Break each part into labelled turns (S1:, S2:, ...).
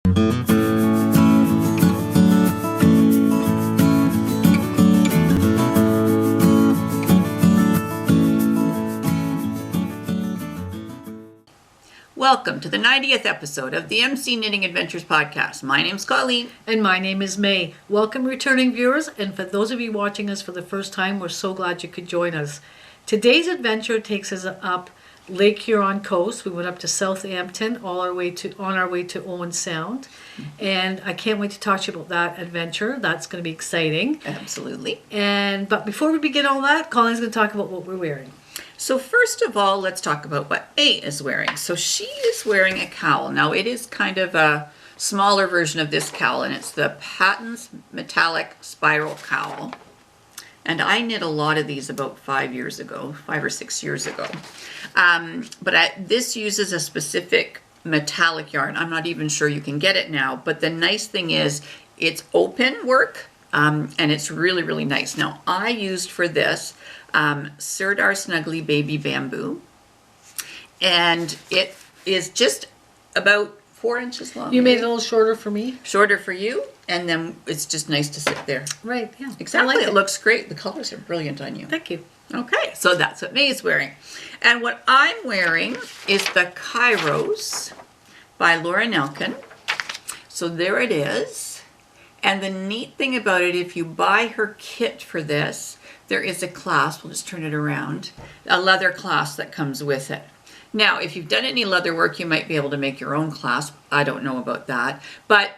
S1: Welcome to the 90th episode of the MC Knitting Adventures podcast. My name's Colleen.
S2: And my name is May. Welcome returning viewers, and for those of you watching us for the first time, we're so glad you could join us. Today's adventure takes us up Lake Huron coast. We went up to Southampton on our way to Owen Sound. And I can't wait to talk to you about that adventure. That's going to be exciting.
S1: Absolutely.
S2: But before we begin all that, Colleen's going to talk about what we're wearing.
S1: So first of all, let's talk about what May is wearing. So she is wearing a cowl. Now it is kind of a smaller version of this cowl, and it's the Paton's metallic spiral cowl. And I knit a lot of these about 5 or 6 years ago. This uses a specific metallic yarn. I'm not even sure you can get it now, but the nice thing is it's open work, and it's really, really nice. Now I used for this Sirdar Snuggly Baby Bamboo, and it is just about 4 inches long.
S2: You made it a little shorter for me.
S1: Shorter for you, and then it's just nice to sit there.
S2: Right, yeah.
S1: Exactly. It looks great. The colors are brilliant on you.
S2: Thank you.
S1: Okay, so that's what May is wearing. And what I'm wearing is the Kairos by Nelkin. So there it is. And the neat thing about it, if you buy her kit for this, there is a clasp, we'll just turn it around, a leather clasp that comes with it. Now, if you've done any leather work, you might be able to make your own clasp. I don't know about that. But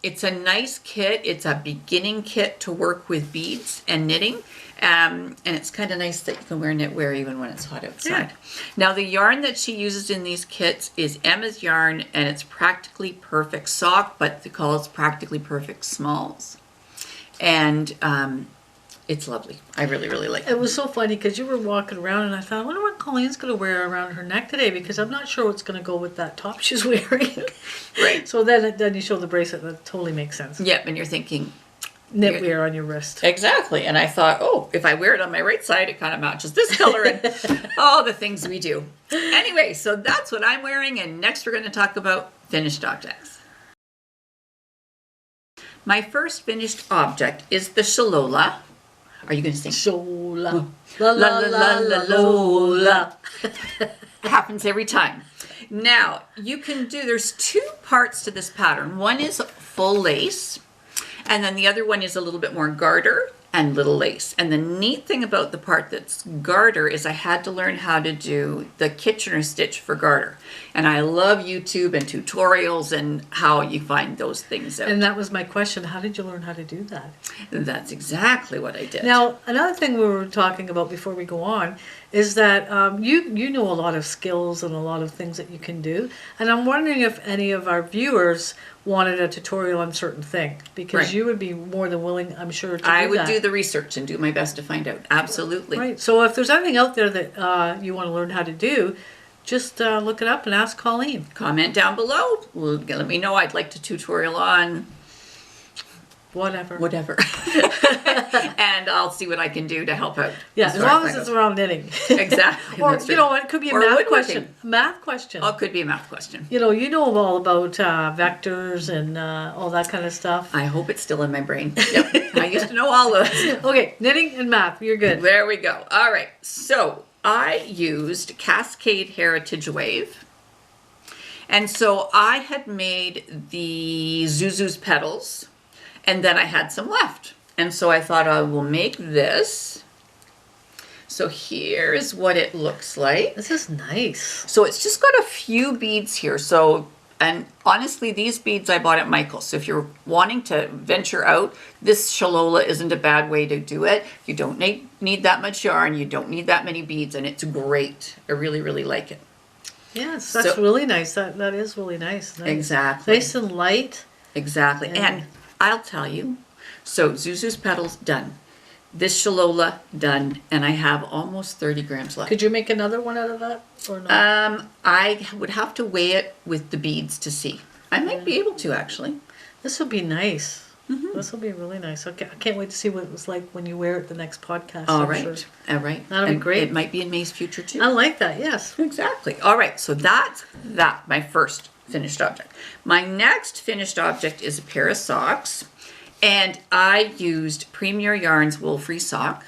S1: it's a nice kit. It's a beginning kit to work with beads and knitting. And it's kind of nice that you can wear knitwear even when it's hot outside. Yeah. Now, the yarn that she uses in these kits is Emma's yarn, and it's Practically Perfect Sock, but they call it Practically Perfect Smalls. And it's lovely. I really, really like it.
S2: It was so funny because you were walking around and I thought, I wonder what Colleen's going to wear around her neck today, because I'm not sure what's going to go with that top she's wearing.
S1: Right.
S2: So then you show the bracelet. That totally makes sense.
S1: Yep, and you're thinking...
S2: knitwear on your wrist.
S1: Exactly. And I thought, oh, if I wear it on my right side, it kind of matches this color and all the things we do. Anyway, so that's what I'm wearing. And next we're going to talk about finished objects. My first finished object is the Shalola. Are you going to sing?
S2: Shalola. La la la la Lola.
S1: Happens every time. Now, there's 2 parts to this pattern. One is full lace, and then the other one is a little bit more garter and little lace. And the neat thing about the part that's garter is I had to learn how to do the Kitchener stitch for garter. And I love YouTube and tutorials and how you find those things out.
S2: And that was my question. How did you learn how to do that?
S1: That's exactly what I did.
S2: Now, another thing we were talking about before we go on is that you know a lot of skills and a lot of things that you can do. And I'm wondering if any of our viewers wanted a tutorial on certain thing, because you would be more than willing, I'm sure, to do that.
S1: I would do the research and do my best to find out. Absolutely.
S2: Right. So if there's anything out there that you want to learn how to do, just look it up and ask Colleen.
S1: Comment down below. Let me know. I'd like to tutorial on
S2: whatever.
S1: And I'll see what I can do to help out.
S2: Yeah, as long as it's around knitting.
S1: Exactly.
S2: Or, you know, it could be a math question. Math question.
S1: Oh, it could be a math question.
S2: You know all about vectors and all that kind of stuff.
S1: I hope it's still in my brain. Yep. I used to know all those.
S2: Okay, knitting and math. You're good.
S1: There we go. All right. So I used Cascade Heritage Wave. And so I had made the Zuzu's Petals, and then I had some left. And so I thought I will make this. So here's what it looks like.
S2: This is nice.
S1: So it's just got a few beads here. So, and honestly, these beads I bought at Michael's. So if you're wanting to venture out, this Shalola isn't a bad way to do it. You don't need that much yarn. You don't need that many beads, and it's great. I really, really like it.
S2: Yes, that's really nice. That is really nice.
S1: Exactly.
S2: Nice and light.
S1: Exactly. And I'll tell you, so Zuzu's Petals done. This Shalola done, and I have almost 30 grams left.
S2: Could you make another one out of that or not?
S1: I would have to weigh it with the beads to see. I might be able to, actually.
S2: This would be nice. Mm-hmm. This will be really nice. Okay, I can't wait to see what it was like when you wear it the next podcast.
S1: All right. All right.
S2: That'll be great.
S1: It might be in May's future too.
S2: I like that, yes.
S1: Exactly. All right. So that's that, my first finished object. My next finished object is a pair of socks, and I used Premier Yarns Wool Free Sock.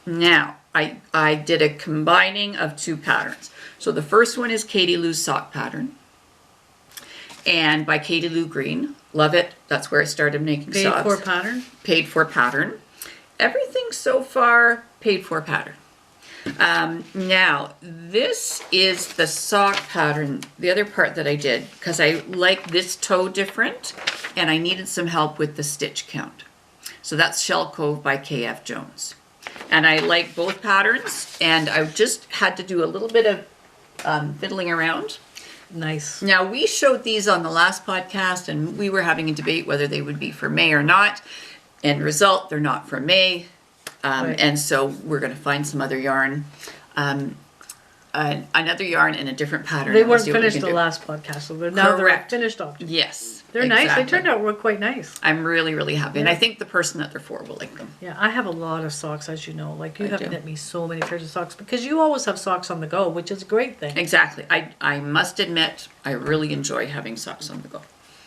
S1: Now, I did a combining of 2 patterns. So the first one is Katy Lou's sock pattern, and by Katy Lou Green. Love it. That's where I started making socks.
S2: Paid for pattern?
S1: Paid for pattern. Everything so far paid for pattern. Now, this is the sock pattern, the other part that I did, because I like this toe different, and I needed some help with the stitch count. So that's Shell Cove by KF Jones. And I like both patterns, and I just had to do a little bit of fiddling around.
S2: Nice.
S1: Now, we showed these on the last podcast, and we were having a debate whether they would be for May or not. End result, they're not for May.
S2: Right.
S1: And so we're going to find some other yarn, another yarn in a different pattern.
S2: They
S1: and we'll
S2: weren't
S1: see what we
S2: finished
S1: can
S2: the
S1: do.
S2: last podcast, so now
S1: Correct.
S2: they're finished objects.
S1: Yes.
S2: They're nice. They
S1: exactly.
S2: turned out quite nice.
S1: I'm really, really happy. And
S2: Yeah.
S1: I think the person that they're for will like them.
S2: Yeah, I have a lot of socks, as you know. Like, you
S1: I
S2: have
S1: do.
S2: knit me so many pairs of socks because you always have socks on the go, which is a great thing.
S1: Exactly. I must admit, I really enjoy having socks on the go.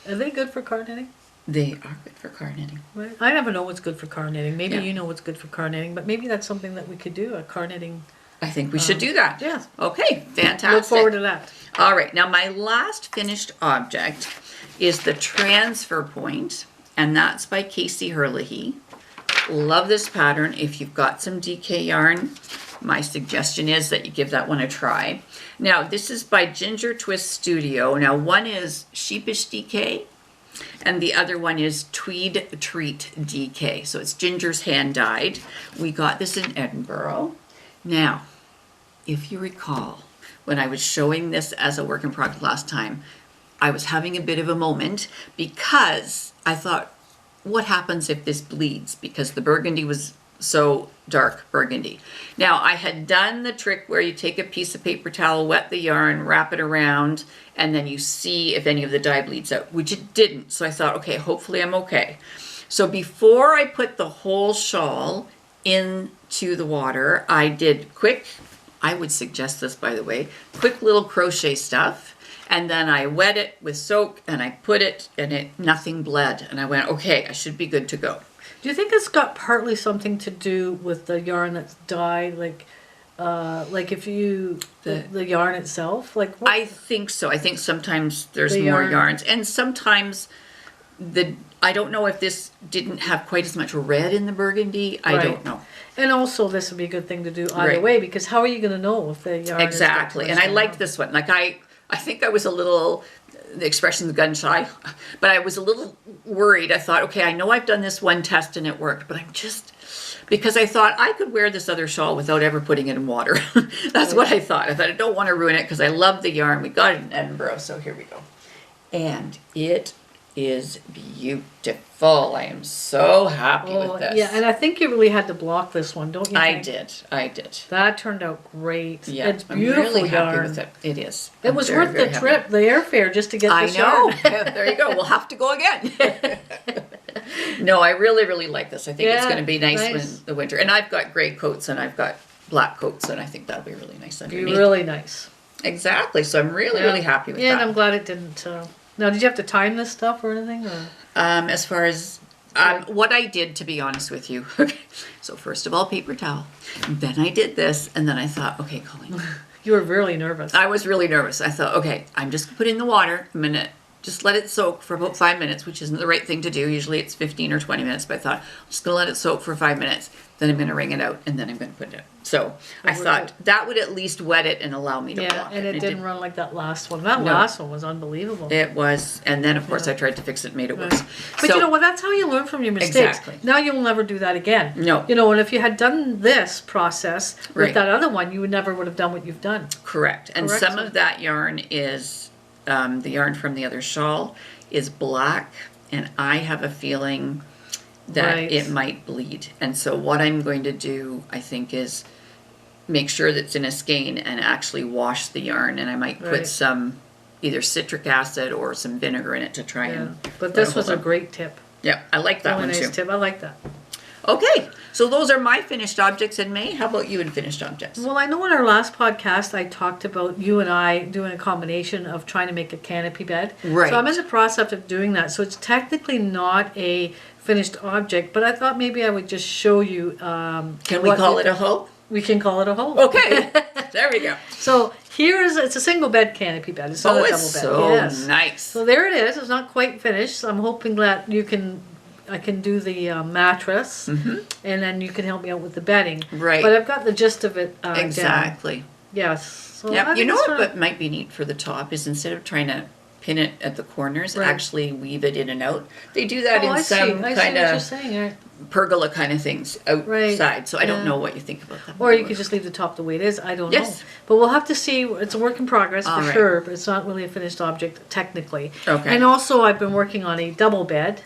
S2: Are they good for car knitting?
S1: They are good for car knitting.
S2: Right. I never know what's good for car knitting. Maybe
S1: Yeah.
S2: you know what's good for car knitting, but maybe that's something that we could do, a car knitting.
S1: I think we should do that.
S2: Yeah.
S1: Okay, fantastic.
S2: Look forward to that.
S1: All right, now my last finished object is the transfer point, and that's by Kacey Herlihy. Love this pattern. If you've got some DK yarn, my suggestion is that you give that one a try. Now, this is by Ginger Twist Studio. Now, one is Sheepish DK, and the other one is Tweed Treat DK. So it's Ginger's hand dyed. We got this in Edinburgh. Now, if you recall, when I was showing this as a work in progress last time, I was having a bit of a moment because I thought, what happens if this bleeds? Because the burgundy was so dark burgundy. Now, I had done the trick where you take a piece of paper towel, wet the yarn, wrap it around, and then you see if any of the dye bleeds out, which it didn't. So I thought, okay, hopefully I'm okay. So before I put the whole shawl into the water, I did quick, I would suggest this, by the way, quick little crochet stuff. And then I wet it with soak and I put it and nothing bled. And I went, okay, I should be good to go.
S2: Do you think it's got partly something to do with the yarn that's dyed, like if you the yarn itself, like what?
S1: I think so. I think sometimes there's
S2: The
S1: more
S2: yarn.
S1: yarns, and sometimes I don't know if this didn't have quite as much red in the burgundy. I
S2: Right.
S1: don't know.
S2: And also, this would be a good thing to do either
S1: Right.
S2: way, because how are you going to know if the yarn
S1: Exactly.
S2: is
S1: And I liked this one. Like I think I was a little, the expression gun shy, but I was a little worried. I thought, okay, I know I've done this one test and it worked, but I'm just, because I thought I could wear this other shawl without ever putting it in water. That's what I thought. I thought I don't want to ruin it because I love the yarn. We got it in Edinburgh, so here we go. And it is beautiful. I am so happy with this.
S2: Yeah, and I think you really had to block this one, don't you?
S1: I
S2: think?
S1: did.
S2: That turned out great.
S1: Yeah,
S2: It's
S1: I'm
S2: beautiful
S1: really happy
S2: yarn.
S1: with it. It is.
S2: It
S1: I'm
S2: was
S1: very,
S2: worth
S1: very
S2: the
S1: happy.
S2: trip, the airfare, just to get
S1: I
S2: this
S1: know.
S2: yarn.
S1: There you go. We'll have to go again. No, I really, really like this. I think it's
S2: Yeah,
S1: going to be nice
S2: nice.
S1: when the winter. And I've got gray coats and I've got black coats, and I think that'll be really nice
S2: Be
S1: underneath.
S2: really nice.
S1: Exactly. So I'm really, really happy with
S2: Yeah, and
S1: that.
S2: I'm glad it didn't. Now, did you have to time this stuff or anything? Or?
S1: As far as what I did, to be honest with you. Okay. So first of all, paper towel. Then I did this, and then I thought, okay, Colleen.
S2: You were really nervous.
S1: I was really nervous. I thought, okay, I'm just going to put it in the water a minute. Just let it soak for about 5 minutes, which isn't the right thing to do. Usually it's 15 or 20 minutes, but I thought, I'm just going to let it soak for 5 minutes. Then I'm going to wring it out, and then I'm going to put it in. So I
S2: worked
S1: thought that would at least wet it and allow me to
S2: yeah,
S1: block
S2: and it didn't run like that last one. That
S1: No.
S2: last one was unbelievable.
S1: It was, and then of course I tried to fix it, made it worse.
S2: But you know what? That's how you learn from your mistakes.
S1: Exactly.
S2: Now you'll never do that again.
S1: No.
S2: You know, and if you had done this process with
S1: Right.
S2: that other one, you would never would have done what you've done.
S1: Correct. And
S2: Correct.
S1: some of that yarn is, the yarn from the other shawl is black, and I have a feeling that
S2: Right.
S1: it might bleed. And so what I'm going to do, I think, is make sure that's in a skein and actually wash the yarn, and I might put
S2: Right.
S1: some either citric acid or some vinegar in it to try
S2: Yeah.
S1: and
S2: But this
S1: hold
S2: was a
S1: on.
S2: great tip.
S1: Yeah, I like that
S2: Really
S1: one
S2: nice
S1: too.
S2: tip. I like that.
S1: Okay, so those are my finished objects in May. How about you in finished objects?
S2: Well, I know in our last podcast I talked about you and I doing a combination of trying to make a canopy bed.
S1: Right.
S2: So I'm in the process of doing that. So it's technically not a finished object, but I thought maybe I would just show you.
S1: Can we call it a hoe?
S2: We can call it a hoe.
S1: Okay, there we go.
S2: So it's a single bed canopy bed. It's not a double bed.
S1: So
S2: Yes.
S1: nice.
S2: So there it is. It's not quite finished. So I'm hoping that I can do the mattress, and then you can help me out with the bedding.
S1: Right.
S2: But I've got the gist of it down.
S1: Exactly.
S2: Yes. So I
S1: Yep.
S2: think
S1: You know
S2: it's
S1: what might be neat for the top is instead of trying to pin it at the corners,
S2: Right.
S1: actually weave it in and out. They do that in
S2: I
S1: some
S2: see what
S1: kind
S2: you're
S1: of
S2: saying. Right.
S1: pergola kind of things outside. So I don't
S2: Yeah.
S1: know what you think about that.
S2: Or you could just leave the top the way it is. I don't know.
S1: Yes.
S2: But we'll have to see. It's a work in progress
S1: All
S2: for
S1: right.
S2: sure, but it's not really a finished object technically.
S1: Okay.
S2: And also I've been working on a double bed.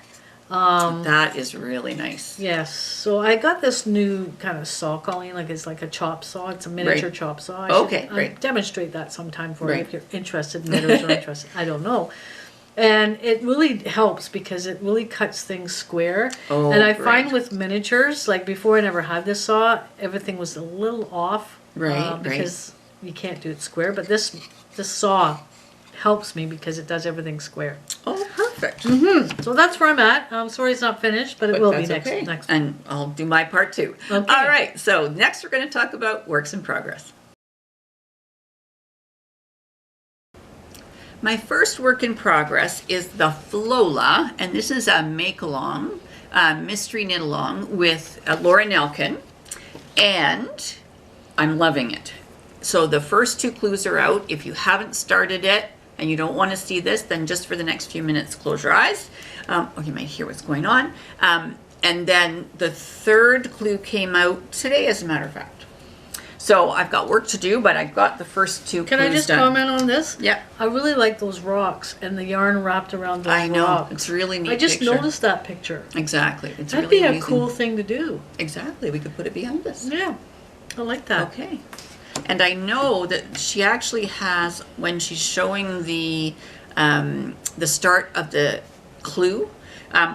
S1: That is really nice.
S2: Yes. So I got this new kind of saw, Colleen, like it's like a chop saw. It's a miniature
S1: Right.
S2: chop saw.
S1: Okay,
S2: I'll
S1: great.
S2: demonstrate that sometime for you
S1: Right.
S2: if you're interested, knitters are interested. I don't know. And it really helps because it really cuts things square.
S1: Oh,
S2: and I
S1: great.
S2: find with miniatures, like before I never had this saw, everything was a little off.
S1: Right,
S2: because you can't do it square. But this saw helps me because it does everything square.
S1: Oh, perfect.
S2: So that's where I'm at. I'm sorry it's not finished, but it will be
S1: That's okay.
S2: next.
S1: And I'll do my part too.
S2: Okay.
S1: All right. So next we're going to talk about works in progress. My first work in progress is the Flowla, and this is a make-along, mystery knit-along with Laura Nelkin, and I'm loving it. So the first 2 clues are out. If you haven't started it and you don't want to see this, then just for the next few minutes, close your eyes. Or you might hear what's going on. And then the 3rd clue came out today, as a matter of fact. So I've got work to do, but I've got the first 2
S2: Can
S1: clues
S2: I just
S1: done.
S2: comment on this?
S1: Yeah.
S2: I really like those rocks and the yarn wrapped around those
S1: I know.
S2: rocks.
S1: It's really neat
S2: I just
S1: picture.
S2: noticed that picture.
S1: Exactly. It's
S2: That'd
S1: really
S2: be a
S1: amazing.
S2: cool thing to do.
S1: Exactly. We could put it behind us.
S2: Yeah, I like that.
S1: Okay. And I know that she actually has, when she's showing the start of the clue,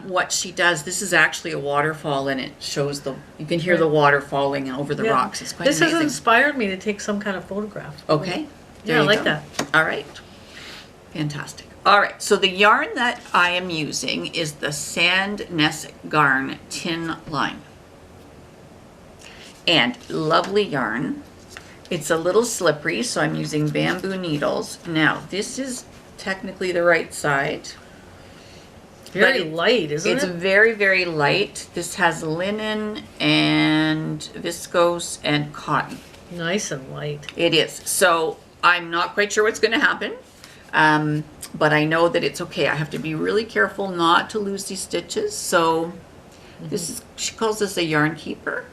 S1: what she does, this is actually a waterfall, and it shows you can hear the water falling over the
S2: Yeah.
S1: rocks. It's quite
S2: This
S1: amazing.
S2: has inspired me to take some kind of photograph.
S1: Okay. There
S2: Yeah, I
S1: you
S2: like
S1: go.
S2: that.
S1: All right. Fantastic. All right. So the yarn that I am using is the Sand Nest Garn Tin Line. And lovely yarn. It's a little slippery, so I'm using bamboo needles. Now, this is technically the right side.
S2: Very
S1: But
S2: light, isn't
S1: It's
S2: it?
S1: very, very light. This has linen and viscose and cotton.
S2: Nice and light.
S1: It is. So I'm not quite sure what's going to happen, but I know that it's okay. I have to be really careful not to lose these stitches. So this is, she calls this a yarn keeper.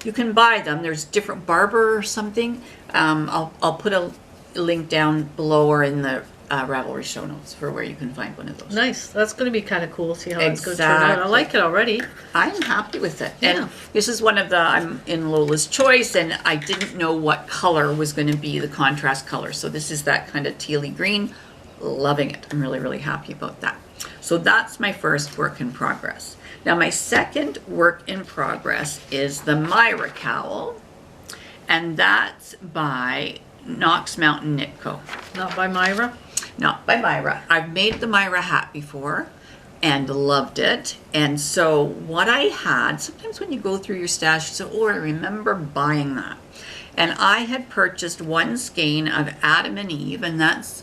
S1: You can buy them. There's different Barber or something. I'll put a link down below or in the Ravelry show notes for where you can find one of those.
S2: Nice. That's going to be kind of cool. See how it's going to turn out. I
S1: Exactly.
S2: like it already.
S1: I'm happy with it.
S2: Yeah.
S1: And this is one of I'm in Lola's Choice, and I didn't know what color was going to be the contrast color. So this is that kind of tealy green. Loving it. I'm really, really happy about that. So that's my first work in progress. Now my second work in progress is the Myra Cowl, and that's by Knox Mountain Knit Co.
S2: Not by Myra.
S1: Not by Myra. I've made the Myra hat before and loved it. And so what I had, sometimes when you go through your stash, you say, oh, I remember buying that. And I had purchased one skein of Adam and Eve, and that's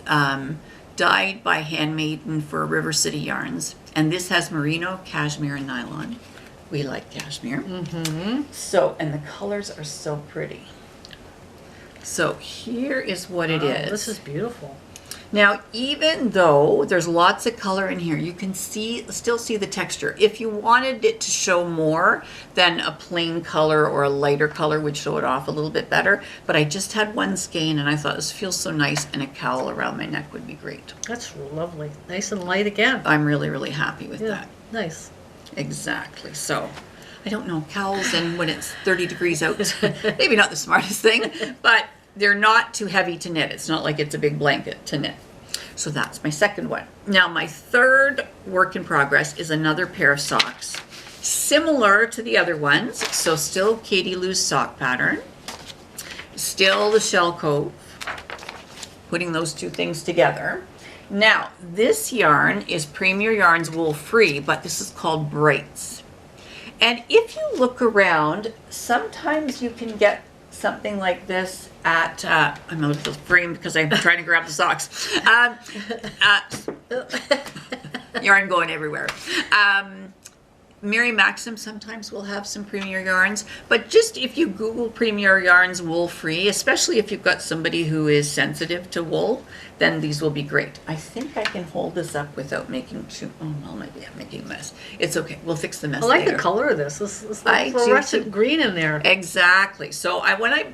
S1: dyed by Handmaiden for River City Yarns. And this has merino, cashmere, and nylon. We like cashmere. So, and the colors are so pretty. So here is what it
S2: Wow,
S1: is.
S2: This is beautiful.
S1: Now, even though there's lots of color in here, you can still see the texture. If you wanted it to show more, then a plain color or a lighter color would show it off a little bit better. But I just had one skein, and I thought this feels so nice, and a cowl around my neck would be great.
S2: That's lovely. Nice and light again.
S1: I'm really, really happy with
S2: Yeah,
S1: that.
S2: nice.
S1: Exactly. So, I don't know, cowls and when it's 30 degrees out, maybe not the smartest thing, but they're not too heavy to knit. It's not like it's a big blanket to knit. So that's my second one. Now my third work in progress is another pair of socks. Similar to the other ones, so still Katy loose sock pattern, still the shell Cove, putting those two things together. Now, this yarn is Premier Yarns wool free, but this is called Brights. And if you look around, sometimes you can get something like this at, I'm out of the frame because I'm trying to grab the socks. Yarn going everywhere. Mary Maxim sometimes will have some Premier Yarns, but just if you Google Premier Yarns wool free, especially if you've got somebody who is sensitive to wool, then these will be great. I think I can hold this up without making too, oh no, maybe I'm making a mess. It's okay, we'll fix the mess
S2: I like
S1: later.
S2: the color of this. This
S1: I do
S2: fluorescent
S1: too.
S2: green in there.
S1: Exactly. So when I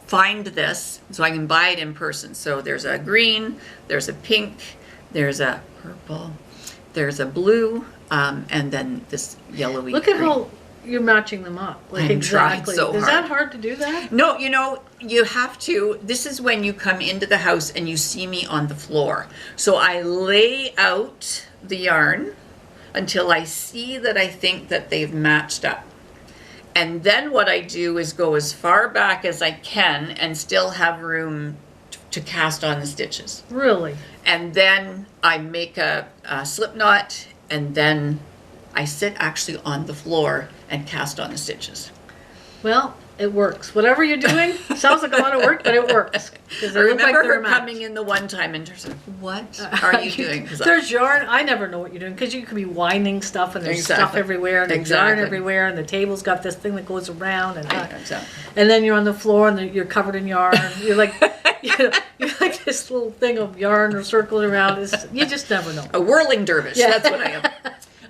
S1: find this, so I can buy it in person. So there's a green, there's a pink, there's a purple, there's a blue, and then this yellowy
S2: Look at
S1: green.
S2: how you're matching them up. Like
S1: I'm trying
S2: exactly.
S1: so
S2: Is
S1: hard.
S2: that hard to do that?
S1: No, you know, you have to, this is when you come into the house and you see me on the floor. So I lay out the yarn until I see that I think that they've matched up. And then what I do is go as far back as I can and still have room to cast on the stitches.
S2: Really?
S1: And then I make a slip knot, and then I sit actually on the floor and cast on the stitches.
S2: Well, it works. Whatever you're doing sounds like a lot of work, but it works.
S1: I remember her coming in the one time and just, what are you doing? 'Cause
S2: There's yarn. I never know what you're doing because you could be winding stuff and there's stuff
S1: Exactly.
S2: everywhere and there's
S1: Exactly.
S2: yarn everywhere and the table's got this thing that goes around and
S1: Exactly.
S2: and then you're on the floor and you're covered in yarn. You're like you're like this little thing of yarn or circling around. You just never know.
S1: A whirling dervish,
S2: Yeah.
S1: that's what I am.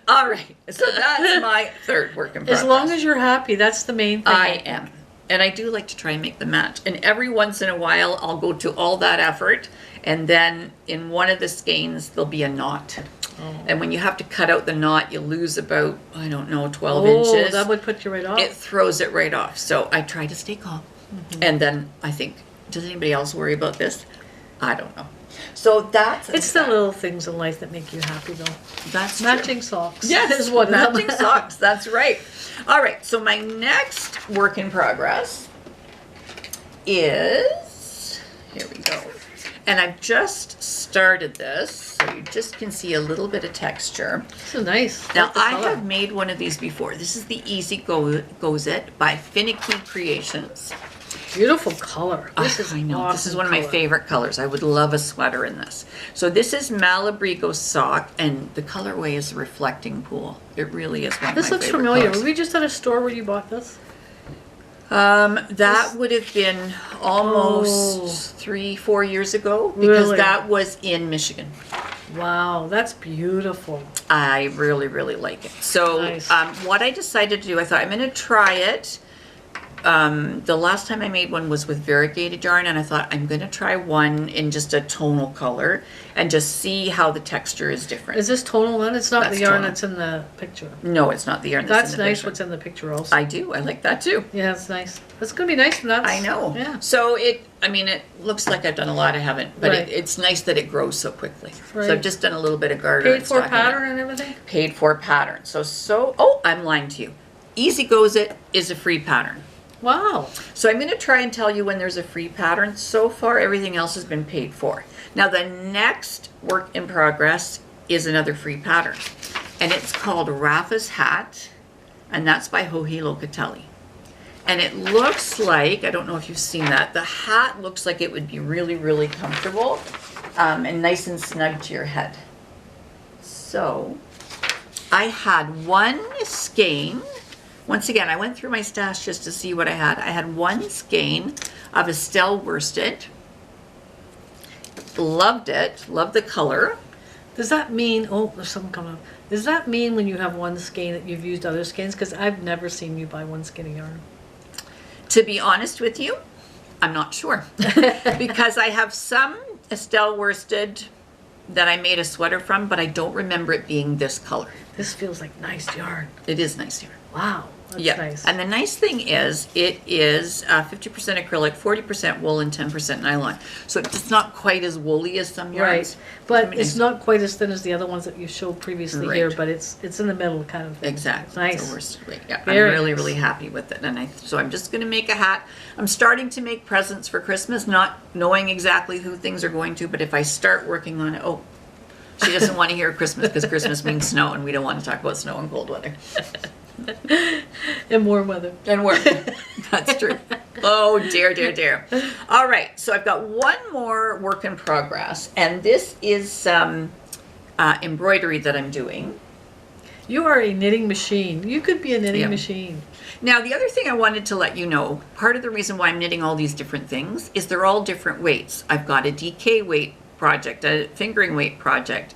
S1: All right, so that's my third work in progress.
S2: As long as you're happy, that's the main thing.
S1: I am. And I do like to try and make the match. And every once in a while, I'll go to all that effort. And then in one of the skeins, there'll be a knot.
S2: Oh.
S1: And when you have to cut out the knot, you lose about, I don't know, 12
S2: Oh,
S1: inches.
S2: that would put you right off.
S1: It throws it right off. So I try to stay calm. And then I think, does anybody else worry about this? I don't know. So that's
S2: It's the little things in life that make you happy, though.
S1: that's
S2: Matching socks.
S1: Yes,
S2: is one of them.
S1: matching socks. That's right. All right. So my next work in progress is, here we go. And I've just started this, so you just can see a little bit of texture.
S2: This is nice.
S1: Now
S2: like the
S1: I
S2: color.
S1: have made one of these before. This is the Easy Goes It by Finicky Creations.
S2: Beautiful color. This is
S1: I know.
S2: awesome
S1: This is one of my
S2: color.
S1: favorite colors. I would love a sweater in this. So this is Malabrigo sock, and the colorway is reflecting pool. It really is one of
S2: This
S1: my
S2: looks
S1: favorite
S2: familiar.
S1: colors.
S2: Were we just at a store where you bought this?
S1: That would have been almost 3-4 years ago, because
S2: Really?
S1: that was in Michigan.
S2: Wow, that's beautiful.
S1: I really, really like it. So
S2: Nice.
S1: what I decided to do, I thought I'm going to try it. The last time I made one was with variegated yarn, and I thought I'm going to try one in just a tonal color and just see how the texture is different.
S2: Is this tonal then? It's not
S1: That's
S2: the yarn
S1: tonal.
S2: that's in the picture.
S1: No, it's not the yarn
S2: That's
S1: in the
S2: nice
S1: picture.
S2: what's in the picture also.
S1: I do. I like that too.
S2: Yeah, it's nice. That's going to be nice and that's...
S1: I know.
S2: Yeah.
S1: So it looks like I've done a lot. I haven't, but
S2: Right.
S1: it's nice that it grows so quickly.
S2: Right.
S1: So I've just done a little bit of garter.
S2: Paid
S1: and
S2: for
S1: stocking it.
S2: pattern and everything?
S1: Paid for pattern. Oh, I'm lying to you. Easy Goes It is a free pattern.
S2: Wow.
S1: So I'm going to try and tell you when there's a free pattern. So far, everything else has been paid for. Now, the next work in progress is another free pattern. And it's called Rafa's Hat. And that's by Locatelli. And it looks like, I don't know if you've seen that, the hat looks like it would be really, really comfortable and nice and snug to your head. So I had one skein. Once again, I went through my stash just to see what I had. I had one skein of Estelle worsted. Loved it. Loved the color.
S2: Does that mean... Oh, there's something coming up. Does that mean when you have one skein that you've used other skeins? Because I've never seen you buy one skein of yarn.
S1: To be honest with you, I'm not sure. Because I have some Estelle worsted that I made a sweater from, but I don't remember it being this color.
S2: This feels like nice yarn.
S1: It is nice here.
S2: Wow. That's
S1: Yeah.
S2: nice.
S1: And the nice thing is, it is 50% acrylic, 40% wool, and 10% nylon. So it's not quite as woolly as some yarns.
S2: Right, but
S1: I mean,
S2: it's not quite as thin as the other ones that you showed previously here,
S1: Right.
S2: but it's in the middle kind of thing.
S1: Exactly.
S2: Nice.
S1: So we're straight. Yeah,
S2: Very
S1: I'm really,
S2: nice.
S1: really happy with it. And so I'm just going to make a hat. I'm starting to make presents for Christmas, not knowing exactly who things are going to, but if I start working on it, she doesn't want to hear Christmas because Christmas means snow, and we don't want to talk about snow and cold weather.
S2: In warm weather.
S1: And work. That's true. Oh, dear, dear, dear. All right, so I've got one more work in progress, and this is some embroidery that I'm doing.
S2: You are a knitting machine. You could be a knitting
S1: Yeah.
S2: machine.
S1: Now, the other thing I wanted to let you know, part of the reason why I'm knitting all these different things is they're all different weights. I've got a DK weight project, a fingering weight project,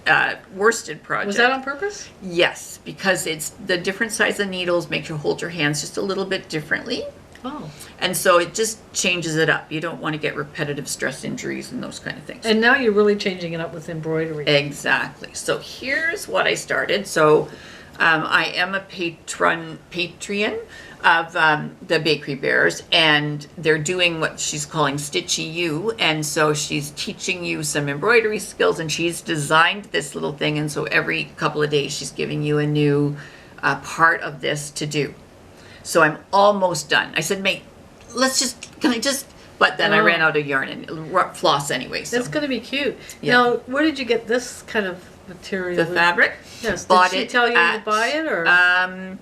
S1: worsted project.
S2: Was that on purpose?
S1: Yes, because it's the different size of needles make you hold your hands just a little bit differently.
S2: Oh.
S1: And so it just changes it up. You don't want to get repetitive stress injuries and those kind of things.
S2: And now you're really changing it up with embroidery.
S1: Exactly. So here's what I started. So I am a patron of the Bakery Bears, and they're doing what she's calling Stitchy You, and so she's teaching you some embroidery skills, and she's designed this little thing, and so every couple of days she's giving you a new part of this to do. So I'm almost done. I said, May, can I just, but then I
S2: Oh.
S1: ran out of yarn and floss anyway. So
S2: That's going to be cute.
S1: Yeah.
S2: Now, where did you get this kind of material?
S1: the fabric.
S2: Yes.
S1: Bought
S2: Did she
S1: it
S2: tell you
S1: at,
S2: to buy it, or?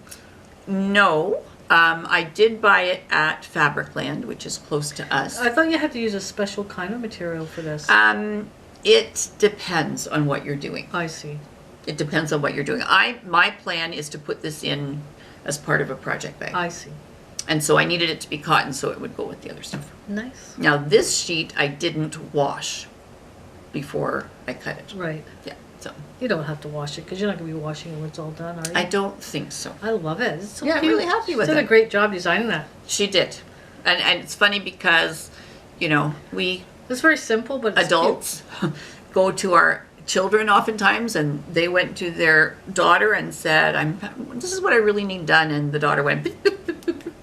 S1: No. I did buy it at Fabricland, which is close to us.
S2: I thought you had to use a special kind of material for this.
S1: It depends on what you're doing.
S2: I see.
S1: It depends on what you're doing. My plan is to put this in as part of a project bag.
S2: I see.
S1: And so I needed it to be cotton so it would go with the other stuff.
S2: Nice.
S1: Now this sheet I didn't wash before I cut it.
S2: Right.
S1: Yeah, so
S2: You don't have to wash it because you're not going to be washing it when it's all done, are you?
S1: I don't think so.
S2: I love it. It's so
S1: Yeah, I'm
S2: cute.
S1: really happy with
S2: She did
S1: it.
S2: a great job designing that.
S1: She did. And it's funny because, we
S2: It's very simple, but it's
S1: adults go to our children oftentimes, and they went to their daughter and said, this is what I really need done, and the daughter went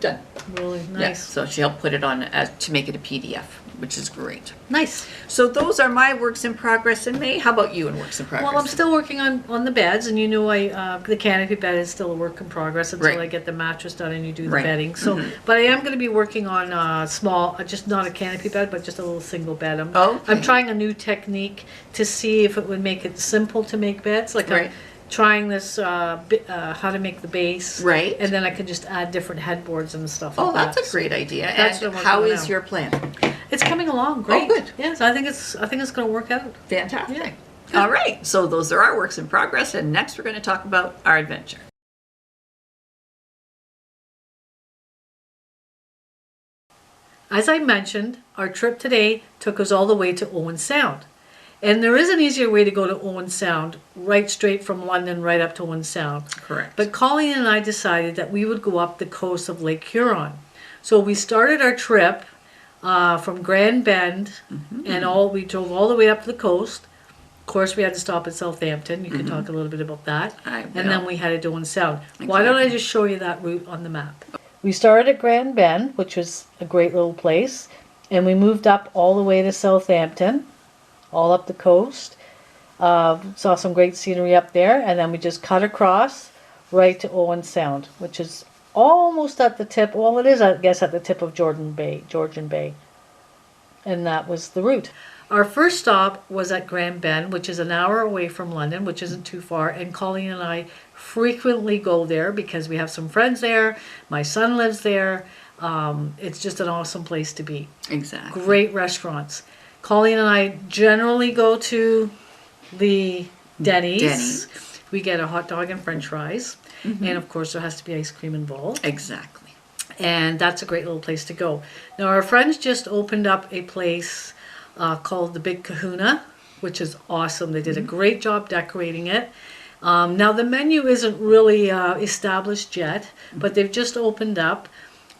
S1: done.
S2: cute. Really nice.
S1: Yeah, so she helped put it on to make it a PDF, which is great.
S2: Nice.
S1: So those are my works in progress. And May, how about you in works in progress?
S2: Well, I'm still working on the beds, and the canopy bed is still a work in progress until
S1: Right.
S2: I get the mattress done and you do the
S1: Right.
S2: bedding. So, but I am going to be working on small, just not a canopy bed, but just a little single bed.
S1: Okay.
S2: I'm trying a new technique to see if it would make it simple to make beds. Like
S1: Right.
S2: I'm trying this how to make the base,
S1: Right.
S2: and then I can just add different headboards and stuff.
S1: Oh,
S2: like
S1: that's
S2: that.
S1: a great idea.
S2: That's
S1: And
S2: what I'm
S1: how
S2: working
S1: is
S2: on.
S1: your plan?
S2: It's coming along great.
S1: good.
S2: Yes, I think it's going to work out.
S1: Fantastic.
S2: Yeah.
S1: All right. So those are our works in progress. And next we're going to talk about our adventure.
S2: As I mentioned, our trip today took us all the way to Owen Sound. And there is an easier way to go to Owen Sound, right straight from London right up to Owen Sound.
S1: Correct.
S2: But Colleen and I decided that we would go up the coast of Lake Huron. So we started our trip from Grand Bend, and we drove all the way up to the coast. Of course, we had to stop at Southampton. You can talk a little bit about that.
S1: I
S2: And
S1: will.
S2: then we headed to Owen Sound. Why don't I
S1: Exactly.
S2: just show you that route on the map? We started at Grand Bend, which was a great little place, and we moved up all the way to Southampton, all up the coast. Saw some great scenery up there, and then we just cut across right to Owen Sound, which is almost at the tip. Well, it is, I guess, at the tip of Georgian Bay. And that was the route. Our first stop was at Grand Bend, which is an hour away from London, which isn't too far. And Colleen and I frequently go there because we have some friends there. My son lives there. It's just an awesome place to be.
S1: Exactly.
S2: Great restaurants. Colleen and I generally go to the Denny's.
S1: Denny's.
S2: We get a hot dog and french fries. And of course, there has to be ice cream involved.
S1: Exactly.
S2: And that's a great little place to go. Now, our friends just opened up a place called the Big Kahuna, which is awesome. They did a great job decorating it. Now, the menu isn't really established yet, but they've just opened up.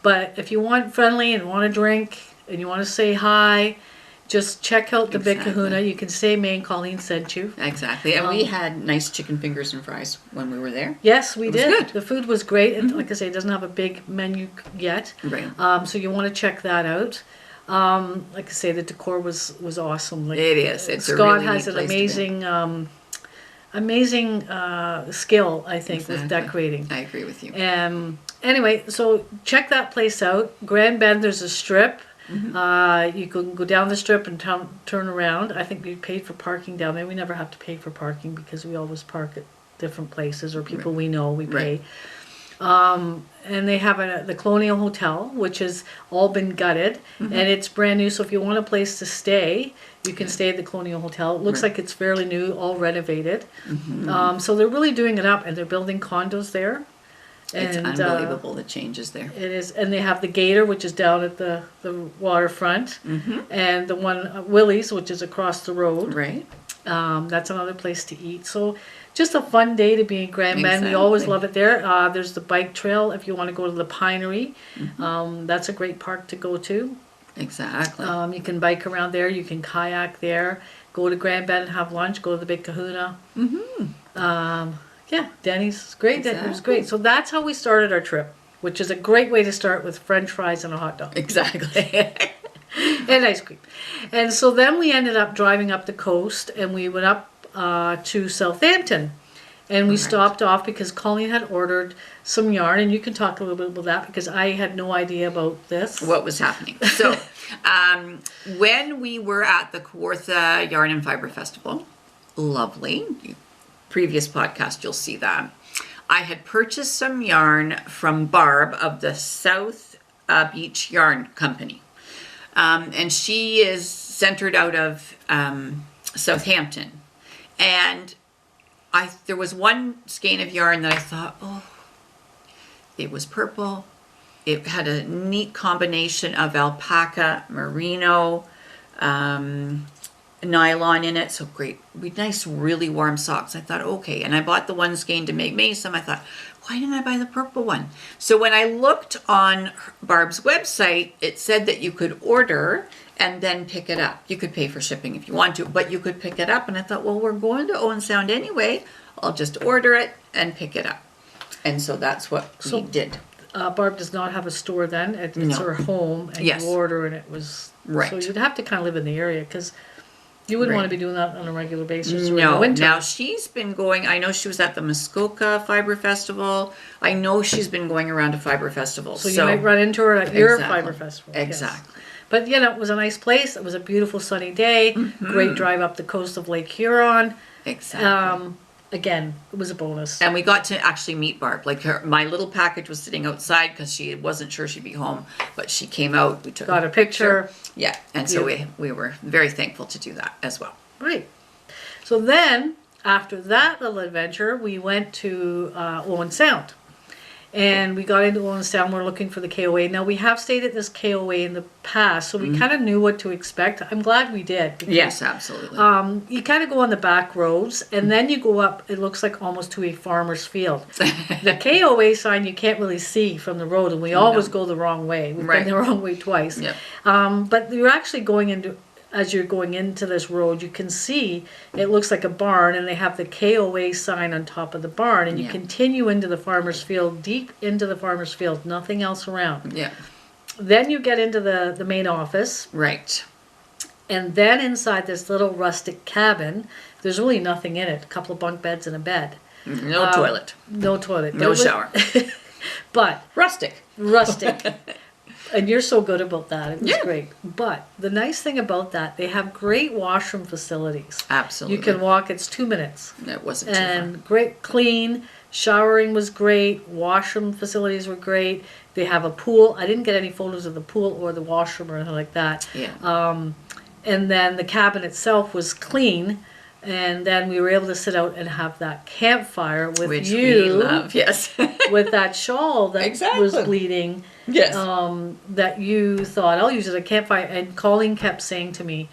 S2: But if you want friendly and want to drink and you want to say hi, just check out the Big
S1: Exactly.
S2: Kahuna. You can say May and Colleen sent you.
S1: Exactly. And we had nice chicken fingers and fries when we were there.
S2: Yes, we
S1: It was
S2: did.
S1: good.
S2: The food was great. And like I say, it doesn't have a big menu yet.
S1: Right.
S2: So you want to check that out. Like I say, the decor was awesome. Like,
S1: It is. It's a
S2: Scott
S1: really
S2: has
S1: neat
S2: an
S1: place to be.
S2: amazing skill, I think, with
S1: Exactly.
S2: decorating.
S1: I agree with you.
S2: Anyway, so check that place out. Grand Bend, there's a strip. You can go down the strip and turn around. I think we paid for parking down there. We never have to pay for parking because we always park at different places or people we know we pay. And they have the Colonial Hotel, which has all been gutted, and it's brand new. So if you want a place to stay, you can stay at the Colonial Hotel. It looks like it's fairly new, all renovated. So they're really doing it up, and they're building condos there.
S1: It's
S2: And,
S1: unbelievable the changes there.
S2: It is, and they have the Gator, which is down at the waterfront, and the one Willie's, which is across the road.
S1: Right.
S2: That's another place to eat. So just a fun day to be in Grand Bend. We always
S1: Exactly.
S2: love it there. There's the bike trail if you want to go to the Pinery. That's a great park to go to.
S1: Exactly.
S2: You can bike around there. You can kayak there. Go to Grand Bend and have lunch. Go to the Big Kahuna. Yeah, Denny's is great. It was
S1: Exactly.
S2: great. So that's how we started our trip, which is a great way to start with French fries and a hot dog.
S1: Exactly.
S2: And ice cream. And so then we ended up driving up the coast and we went up to Southampton. And we
S1: Correct.
S2: stopped off because Colleen had ordered some yarn. And you can talk a little bit about that because I had no idea about this.
S1: What was happening? So, when we were at the Kawartha Yarn and Fiber Festival, lovely. Previous podcast, you'll see that. I had purchased some yarn from Barb of the South Beach Yarn Company. And she is centered out of Southampton. And there was one skein of yarn that I thought, oh, it was purple. It had a neat combination of alpaca, merino, nylon in it. So great. Nice, really warm socks. I thought, okay. And I bought the one skein to make me some. I thought, why didn't I buy the purple one? So when I looked on Barb's website, it said that you could order and then pick it up. You could pay for shipping if you want to, but you could pick it up. And I thought, well, we're going to Owen Sound anyway. I'll just order it and pick it up. And so that's what we did.
S2: Barb does not have a store then. It's
S1: No.
S2: her home. And
S1: Yes.
S2: you order and it was...
S1: Right.
S2: So you'd have to kind of live in the area because you wouldn't
S1: Right.
S2: want to be doing that on a regular basis or in the
S1: No,
S2: winter.
S1: now she's been going, I know she was at the Muskoka Fiber Festival. I know she's been going around to fiber festivals.
S2: So you might run into her at your
S1: Exactly.
S2: fiber festival. yes.
S1: Exactly.
S2: But you know, it was a nice place. It was a beautiful sunny day. Great drive up the coast of Lake Huron.
S1: Exactly.
S2: Again, it was a bonus.
S1: And we got to actually meet Barb. Like my little package was sitting outside because she wasn't sure she'd be home, but she came out. We took
S2: Got a picture.
S1: Yeah, and so
S2: Beautiful.
S1: we were very thankful to do that as well.
S2: Right. So then, after that little adventure, we went to Owen Sound. And we got into Owen Sound. We're looking for the KOA. Now, we have stayed at this KOA in the past, so we kind of knew what to expect. I'm glad we did. Because,
S1: Yes, absolutely.
S2: you kind of go on the back roads, and then you go up, it looks like almost to a farmer's field. The KOA sign you can't really see from the road, and we always go the wrong way. We've
S1: Right.
S2: been the wrong way twice.
S1: Yep.
S2: But you're actually going into, as you're going into this road, you can see it looks like a barn, and they have the KOA sign on top of the barn, and you
S1: Yeah.
S2: continue into the farmer's field, deep into the farmer's field, nothing else around.
S1: Yeah,
S2: Then you get into the main office,
S1: right.
S2: and then inside this little rustic cabin, there's really nothing in it, a couple of bunk beds and a bed.
S1: No toilet.
S2: No toilet.
S1: No shower.
S2: But
S1: Rustic.
S2: rustic. And you're so good about that. It was
S1: Yeah.
S2: great. But the nice thing about that, they have great washroom facilities.
S1: Absolutely.
S2: You can walk, it's 2 minutes.
S1: It wasn't too
S2: And great, clean, showering was great, washroom facilities were great. They have a pool. I didn't get any photos of the pool or the washroom or anything like that.
S1: far. Yeah.
S2: And then the cabin itself was clean. And then we were able to sit out and have that campfire with
S1: Which
S2: you.
S1: we love. Yes.
S2: With that shawl that
S1: Exactly.
S2: was bleeding.
S1: Yes.
S2: That you thought, I'll use it as a campfire. And Colleen kept saying to me,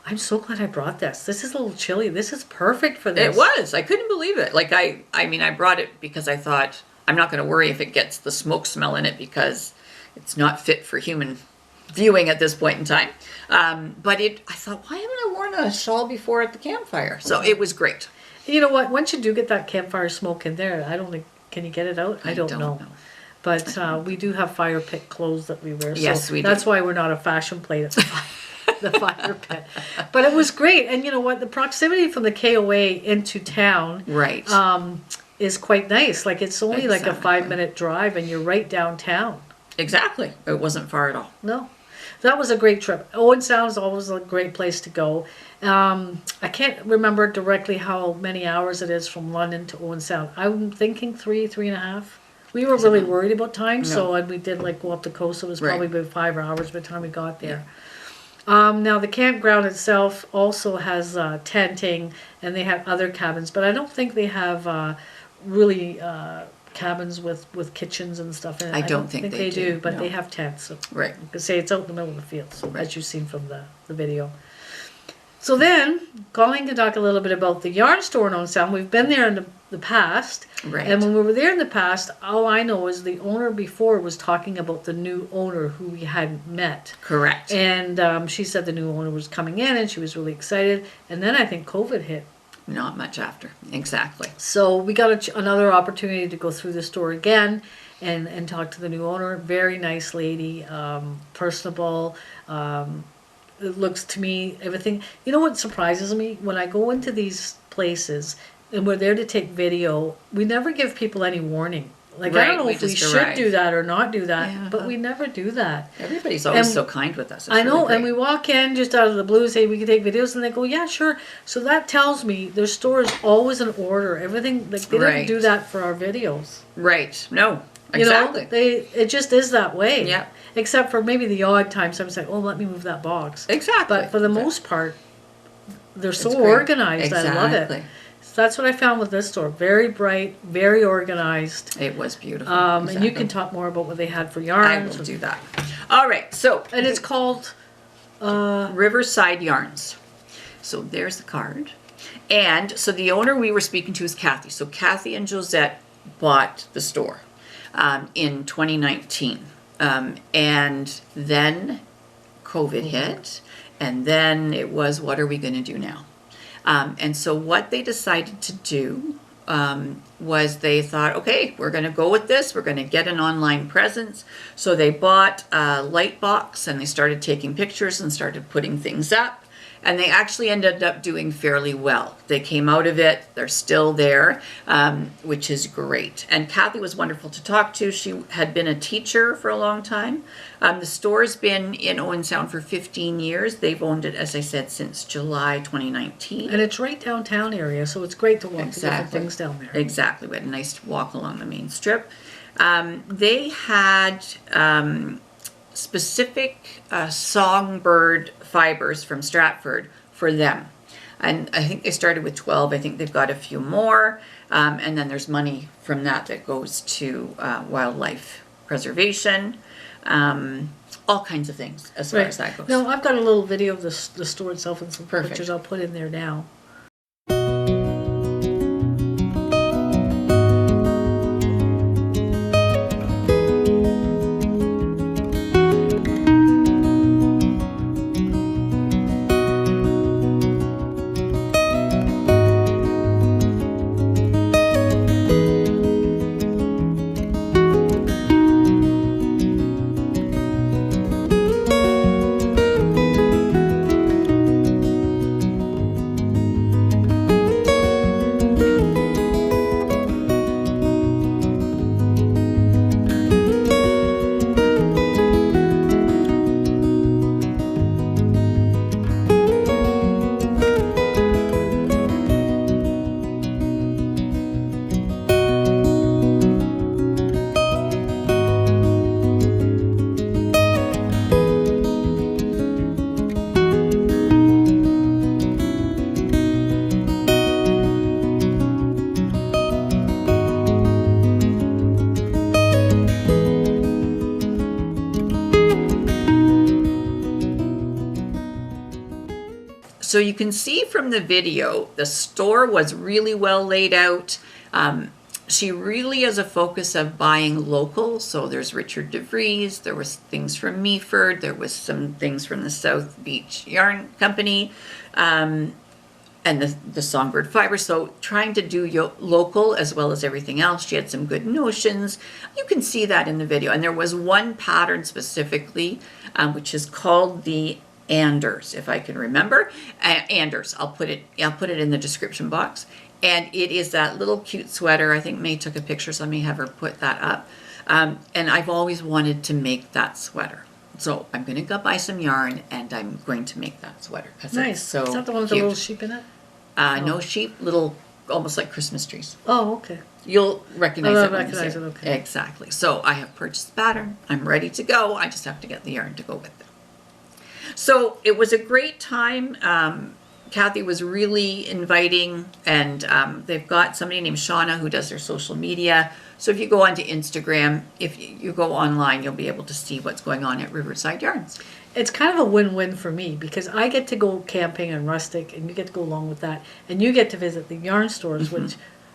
S2: I'm so glad I brought this. This is a little chilly. This is perfect for this.
S1: It was. I couldn't believe it. Like I mean, I brought it because I thought I'm not going to worry if it gets the smoke smell in it because it's not fit for human viewing at this point in time. But I thought, why haven't I worn a shawl before at the campfire? So it was great.
S2: You know what? Once you do get that campfire smoke in there, I don't think, can you get it out? I don't know. But we do have fire pit clothes that we wear.
S1: Yes, we do.
S2: That's why we're not a fashion plate at the fire pit. But it was great. And you know what? The proximity from the KOA into town
S1: Right.
S2: is quite nice. Like it's only like a
S1: Exactly.
S2: 5-minute drive and you're right downtown.
S1: Exactly. It wasn't far at all.
S2: No. That was a great trip. Owen Sound is always a great place to go. I can't remember directly how many hours it is from London to Owen Sound. I'm thinking 3.5. We were really worried about time, so and we did like go up the coast. So it was probably about 5 hours by the time we got there. Now the campground itself also has tenting, and they have other cabins, but I don't think they have really cabins with kitchens and stuff in it.
S1: I don't think they do,
S2: but
S1: no.
S2: they have tents. So
S1: Right.
S2: I could say it's out in the middle of the field, so as you've seen from the video. So then, Colleen can talk a little bit about the yarn store in Owen Sound. We've been there in the past.
S1: Right.
S2: And when we were there in the past, all I know is the owner before was talking about the new owner who we hadn't met.
S1: Correct.
S2: And she said the new owner was coming in and she was really excited. And then I think COVID hit.
S1: Not much after. Exactly.
S2: So we got another opportunity to go through the store again and talk to the new owner. Very nice lady, personable. It looks to me, everything. You know what surprises me? When I go into these places and we're there to take video, we never give people any warning. Like, I
S1: Right,
S2: don't know
S1: we
S2: if we
S1: just
S2: should
S1: arrive.
S2: do that or not do that,
S1: Yeah.
S2: but we never do that.
S1: Everybody's always
S2: And
S1: so kind with us. It's
S2: I know,
S1: really
S2: and we
S1: great.
S2: walk in just out of the blue, say we can take videos, and they go, yeah, sure. So that tells me their store is always in order. Everything, like they
S1: Right.
S2: didn't do that for our videos.
S1: Right. No.
S2: You
S1: Exactly.
S2: know, it just is that way.
S1: Yeah.
S2: Except for maybe the odd times I'm like, oh, let me move that box.
S1: Exactly.
S2: But for the most part, they're so
S1: It's great.
S2: organized. I love
S1: Exactly.
S2: it. So that's what I found with this store. Very bright, very organized.
S1: It was beautiful.
S2: And you
S1: Exactly.
S2: can talk more about what they had for
S1: I
S2: yarns.
S1: will do that. All right. So
S2: And it's called
S1: Riverside Yarns. So there's the card. And so the owner we were speaking to is Kathy. So Kathy and Josette bought the store in 2019. And then COVID hit. And then it was, what are we going to do now? And so what they decided to do was they thought, okay, we're going to go with this. We're going to get an online presence. So they bought a light box and they started taking pictures and started putting things up. And they actually ended up doing fairly well. They came out of it. They're still there, which is great. And Kathy was wonderful to talk to. She had been a teacher for a long time. The store's been in Owen Sound for 15 years. They've owned it, as I said, since July 2019.
S2: And it's right downtown area, so it's great to walk to different
S1: Exactly.
S2: things down there.
S1: Exactly. We had a nice walk along the main strip. They had specific songbird fibers from Stratford for them. And I think they started with 12. I think they've got a few more. And then there's money from that goes to wildlife preservation. All kinds of things as far as that goes.
S2: No, I've got a little video of the store itself and some
S1: Perfect.
S2: pictures I'll put in there now.
S1: So you can see from the video, the store was really well laid out. she really has a focus of buying local. So there's Richard DeVries, there was things from Meaford, there was some things from the South Beach Yarn Company, and the Songbird Fiber. So trying to do local as well as everything else. She had some good notions. You can see that in the video. And there was one pattern specifically, which is called the Anders, if I can remember. Anders. I'll put it in the description box. And it is that little cute sweater. I think May took a picture, so I may have her put that up. And I've always wanted to make that sweater. So I'm going to go buy some yarn, and I'm going to make that sweater.
S2: Nice.
S1: It's so
S2: is that the one with the
S1: cute.
S2: little sheep in it?
S1: No sheep, little, almost like Christmas trees.
S2: Oh, okay.
S1: You'll recognize it.
S2: Recognize it, okay.
S1: Exactly. So I have purchased the pattern. I'm ready to go. I just have to get the yarn to go with it. So it was a great time. Kathy was really inviting, and they've got somebody named Shauna who does their social media. So if you go onto Instagram, if you go online, you'll be able to see what's going on at Riverside Yarns.
S2: It's kind of a win-win for me because I get to go camping and rustic, and you get to go along with that, and you get to visit the yarn stores, which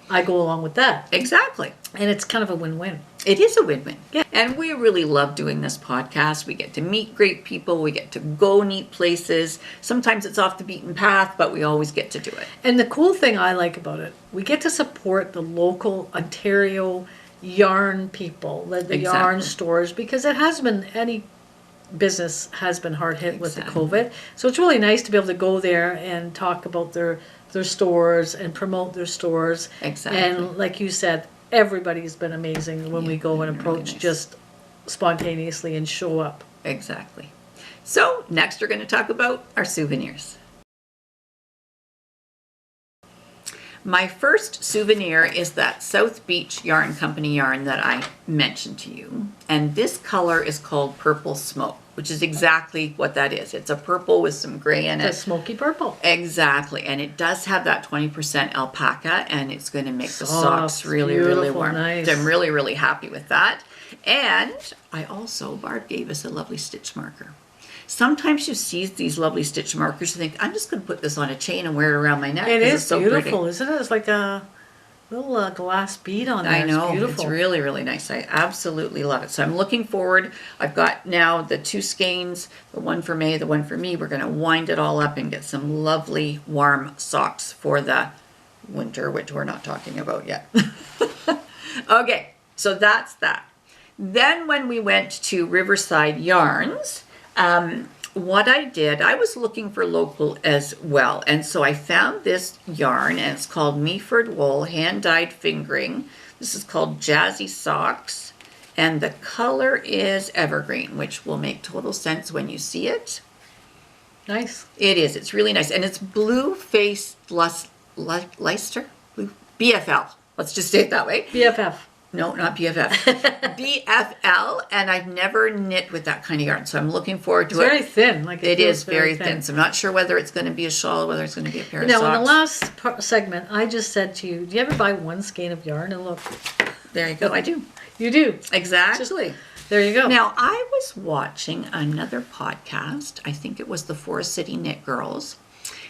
S2: I go along with that.
S1: Exactly.
S2: And it's kind of a win-win.
S1: It is a win-win.
S2: Yeah.
S1: And we really love doing this podcast. We get to meet great people. We get to go neat places. Sometimes it's off the beaten path, but we always get to do it.
S2: And the cool thing I like about it, we get to support the local Ontario yarn people, the yarn stores, because it has been, any business has been hard hit with the COVID. So it's really nice to be able to go there and talk about their stores and promote their stores.
S1: Exactly.
S2: And like you said, everybody's been amazing when we go and approach
S1: really nice.
S2: just spontaneously and show up.
S1: Exactly. So next we're going to talk about our souvenirs. My first souvenir is that South Beach Yarn Company yarn that I mentioned to you. And this color is called Purple Smoke, which is exactly what that is. It's a purple with some gray in it.
S2: It's a smoky purple.
S1: Exactly. And it does have that 20% alpaca, and it's going to make the socks really, really warm.
S2: Nice.
S1: So I'm really, really happy with that. And Barb gave us a lovely stitch marker. Sometimes you see these lovely stitch markers and think, I'm just going to put this on a chain and wear it around my neck.
S2: It is
S1: so
S2: beautiful,
S1: pretty.
S2: isn't it? It's like a little glass bead on there.
S1: I know.
S2: It's beautiful.
S1: It's really, really nice. I absolutely love it. So I'm looking forward. I've got now the two skeins, the one for May, the one for me. We're going to wind it all up and get some lovely warm socks for the winter, which we're not talking about yet. Okay, so that's that. Then when we went to Riverside Yarns, what I did, I was looking for local as well. And so I found this yarn, and it's called Meaford Wool Hand-Dyed Fingering. This is called Jazzy Socks. And the color is evergreen, which will make total sense when you see it.
S2: Nice.
S1: It is. It's really nice. And it's blue-faced Leicester? BFL. Let's just say it that way.
S2: BFF.
S1: No, not BFF. BFL, and I've never knit with that kind of yarn, so I'm looking forward to it.
S2: It's very thin.
S1: It is very thin, so I'm not sure whether it's going to be a shawl or whether it's going to be a pair of socks.
S2: Now, in the last segment, I just said to you, do you ever buy one skein of yarn and look?
S1: There you go, I do.
S2: You do?
S1: Exactly.
S2: There you go.
S1: Now, I was watching another podcast, I think it was the Forest City Knit Girls,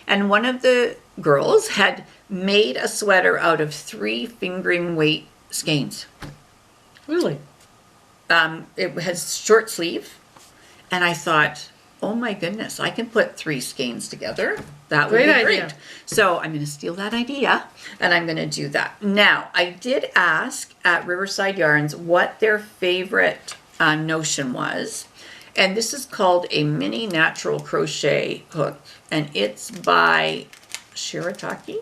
S1: and one of the girls had made a sweater out of 3 fingering weight skeins.
S2: Really?
S1: It has short sleeve, and I thought, oh my goodness, I can put 3 skeins together. That would be great.
S2: Idea.
S1: So I'm going to steal that idea, and I'm going to do that. Now, I did ask at Riverside Yarns what their favorite notion was, and this is called a mini natural crochet hook, and it's by Shirataki.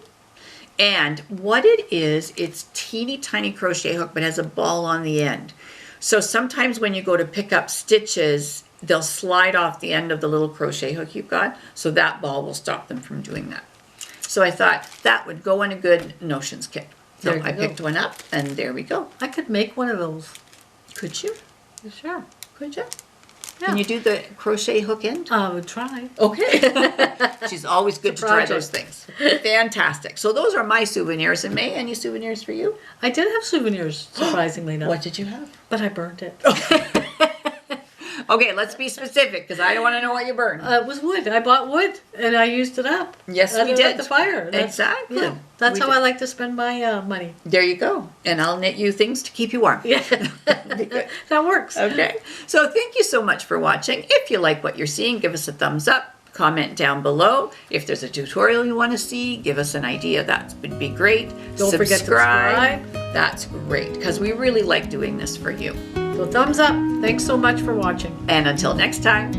S1: And what it is, it's teeny tiny crochet hook, but has a ball on the end. So sometimes when you go to pick up stitches, they'll slide off the end of the little crochet hook you've got, so that ball will stop them from doing that. So I thought that would go in a good notions kit. So I picked one up, and there we go.
S2: I could make one of those.
S1: Could you?
S2: Sure.
S1: Could you?
S2: Yeah.
S1: Can you do the crochet hook end?
S2: I would try.
S1: Okay. She's always good to try
S2: project.
S1: those things. Fantastic. So those are my souvenirs. And May, any souvenirs for you?
S2: I did have souvenirs, surprisingly enough.
S1: What did you have?
S2: But I burnt it.
S1: Okay, let's be specific because I don't want to know what you burned.
S2: It was wood. I bought wood and I used it up.
S1: Yes,
S2: I
S1: we
S2: lit
S1: did.
S2: the fire.
S1: Exactly.
S2: Yeah, that's
S1: We
S2: how
S1: did.
S2: I like to spend my money.
S1: There you go. And I'll knit you things to keep you warm.
S2: Yeah,
S1: Be good.
S2: that works.
S1: Okay. So thank you so much for watching. If you like what you're seeing, give us a thumbs up. Comment down below. If there's a tutorial you want to see, give us an idea. That would be great.
S2: Don't forget to subscribe.
S1: That's great because we really like doing this for you.
S2: So thumbs up. Thanks so much for watching.
S1: And until next time,